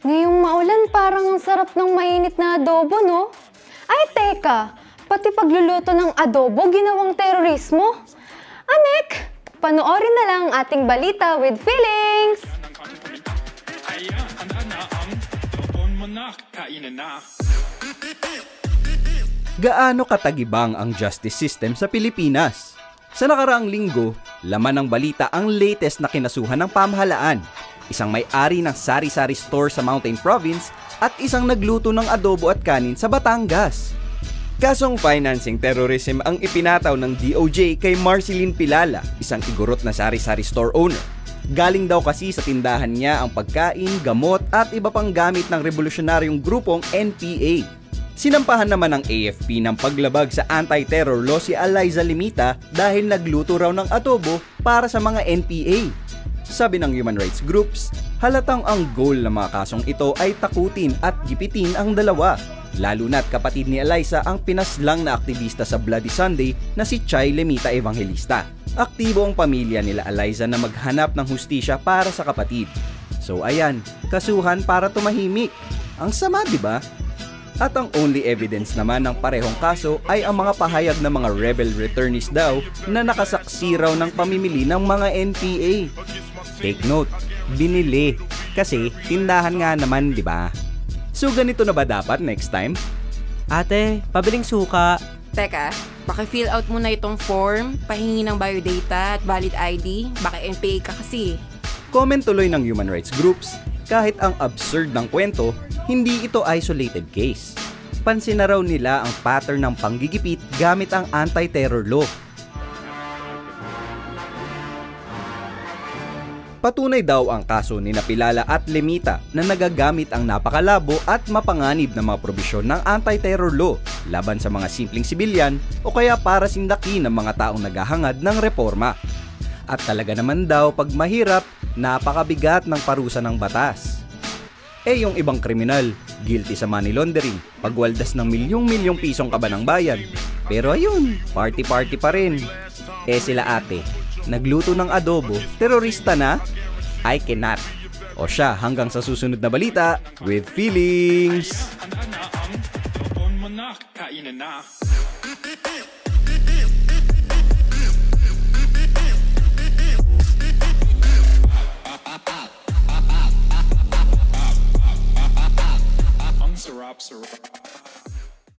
Ngayong maulan, parang ang sarap ng mainit na adobo, no? Ay, teka! Pati pagluluto ng adobo, ginawang terorismo? Anek, panoorin na lang ang ating balita with feelings! Gaano katagibang ang justice system sa Pilipinas? Sa nakaraang linggo, laman ng balita ang latest na kinasuhan ng pamahalaan. Isang may-ari ng sari-sari store sa Mountain Province at isang nagluto ng adobo at kanin sa Batangas. Kasong financing terrorism ang ipinataw ng DOJ kay Marceline Pilala, isang igorot na sari-sari store owner. Galing daw kasi sa tindahan niya ang pagkain, gamot at iba pang gamit ng revolusyonaryong grupong NPA. Sinampahan naman ng AFP ng paglabag sa anti-terror law si Aliza Limita dahil nagluto raw ng adobo para sa mga NPA. Sabi ng human rights groups, halatang ang goal ng mga kasong ito ay takutin at gipitin ang dalawa. Lalo na't kapatid ni Aliza ang pinaslang na aktivista sa Bloody Sunday na si Chay Limita Evangelista. Aktibo ang pamilya nila Aliza na maghanap ng hustisya para sa kapatid. So ayan, kasuhan para tumahimik. Ang sama, di ba? At ang only evidence naman ng parehong kaso ay ang mga pahayag ng mga rebel returnees daw na nakasaksi raw ng pamimili ng mga NPA. Take note, binili. Kasi tindahan nga naman, di ba? So ganito na ba dapat next time? Ate, pabiling suka. Teka, paki-fill out mo na itong form, pahingi ng biodata at valid ID, baka NPA ka kasi. Comment tuloy ng human rights groups, kahit ang absurd ng kwento, hindi ito isolated case. Pansin na raw nila ang pattern ng panggigipit gamit ang anti-terror law. Patunay daw ang kaso ni Pilala at Limita na nagagamit ang napakalabo at mapanganib na mga probisyon ng anti-terror law laban sa mga simpleng sibilyan o kaya para sindaki ng mga taong naghahangad ng reforma. At talaga naman daw pag mahirap, napakabigat ng parusa ng batas. Yung ibang kriminal, guilty sa money laundering, pagwaldas ng milyong-milyong pisong kaba ng bayan. Pero ayun, party-party pa rin. Sila ate, nagluto ng adobo, terorista na? I cannot. O siya, hanggang sa susunod na balita with feelings.